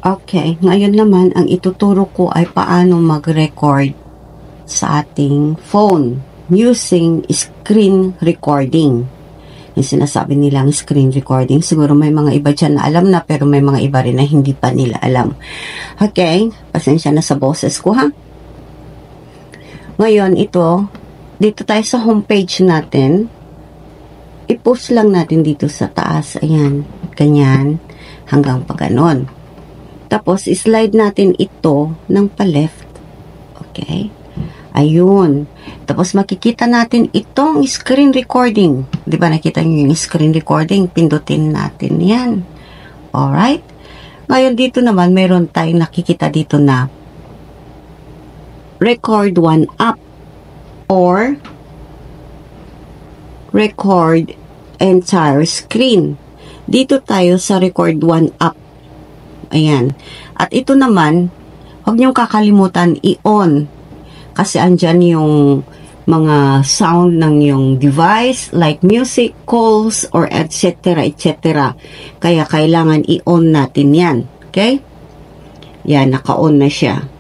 Okay, ngayon naman ang ituturo ko ay paano mag-record sa ating phone using screen recording. Yung sinasabi nilang screen recording, siguro may mga iba dyan na alam na, pero may mga iba rin na hindi pa nila alam. Okay, pasensya na sa boses ko ha. Ngayon dito tayo sa homepage natin. I-post lang natin dito sa taas, ayan, ganyan, hanggang pa ganon. Tapos, slide natin ito ng pa-left. Okay? Ayun. Tapos, makikita natin itong screen recording. Di ba nakita nyo yung screen recording? Pindutin natin yan. Alright? Ngayon, dito naman, meron tayong nakikita dito na record one app or record entire screen. Dito tayo sa record one app. Ayan. At ito naman, huwag niyong kakalimutan i-on. Kasi andyan yung mga sound ng yung device, like music, calls, or etc. etc. Kaya kailangan i-on natin yan. Okay? Yan, naka-on na siya.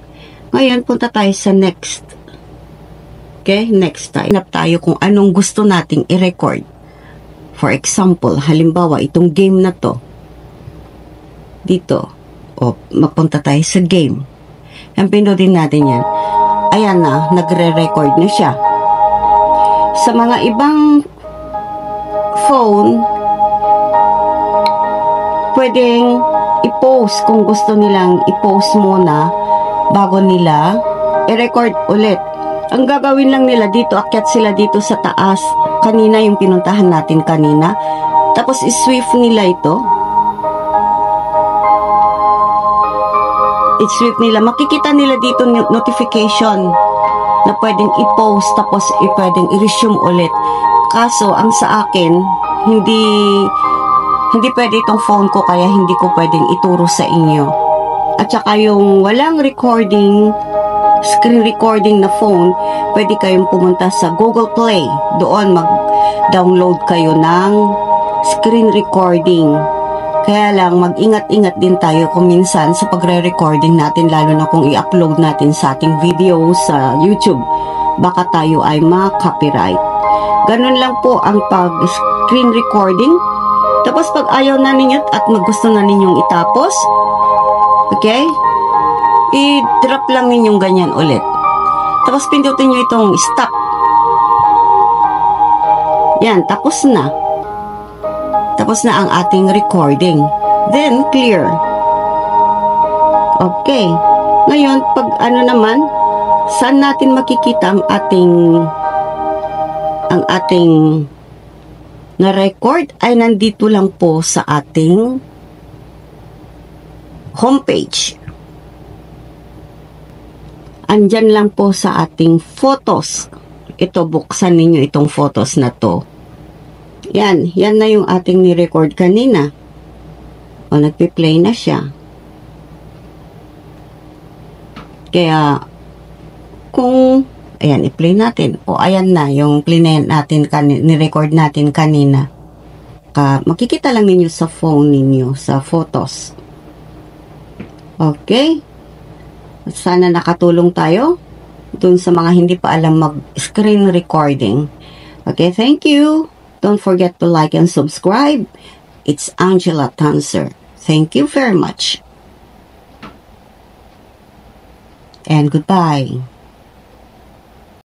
Ngayon, punta tayo sa next. Okay? Next tayo. Hanap tayo kung anong gusto nating i-record. For example, halimbawa, itong game na to. Dito. O, mapunta tayo sa game. Yan, pindutin natin yan. Ayan na, nagre-record na siya. Sa mga ibang phone, pwedeng i-post kung gusto nilang i-post muna bago nila i-record ulit. Ang gagawin lang nila dito, akyat sila dito sa taas. Kanina yung pinuntahan natin kanina. Tapos i-swift nila ito. I-swift nila. Makikita nila dito notification na pwedeng i-post tapos pwedeng i-resume ulit. Kaso, ang sa akin, hindi pwede itong phone ko kaya hindi ko pwedeng ituro sa inyo. At saka yung walang recording, screen recording na phone, pwede kayong pumunta sa Google Play. Doon mag-download kayo ng screen recording. Kaya lang, mag-ingat-ingat din tayo kung minsan sa pagre-recording natin, lalo na kung i-upload natin sa ating video sa YouTube. Baka tayo ay ma-copyright. Ganun lang po ang pag-screen recording. Tapos pag ayaw na ninyo at gusto na ninyong itapos, okay? I-drop lang ninyong ganyan ulit. Tapos pindutin nyo itong stop. Yan, tapos na. Tapos na ang ating recording. Then, clear. Okay. Ngayon, pag ano naman, saan natin makikita ang ating na-record ay nandito lang po sa ating homepage. Andyan lang po sa ating photos. Ito, buksan ninyo itong photos na to. Yan na yung ating ni-record kanina. O, nagpi-play na siya. Kaya, ayan, i-play natin. O, ayan na, yung play natin, ni-record natin kanina. Makikita lang ninyo sa phone ninyo, sa photos. Okay? Sana nakatulong tayo dun sa mga hindi pa alam mag-screen recording. Okay, thank you. Don't forget to like and subscribe. It's Angela Tanser. Thank you very much. And goodbye.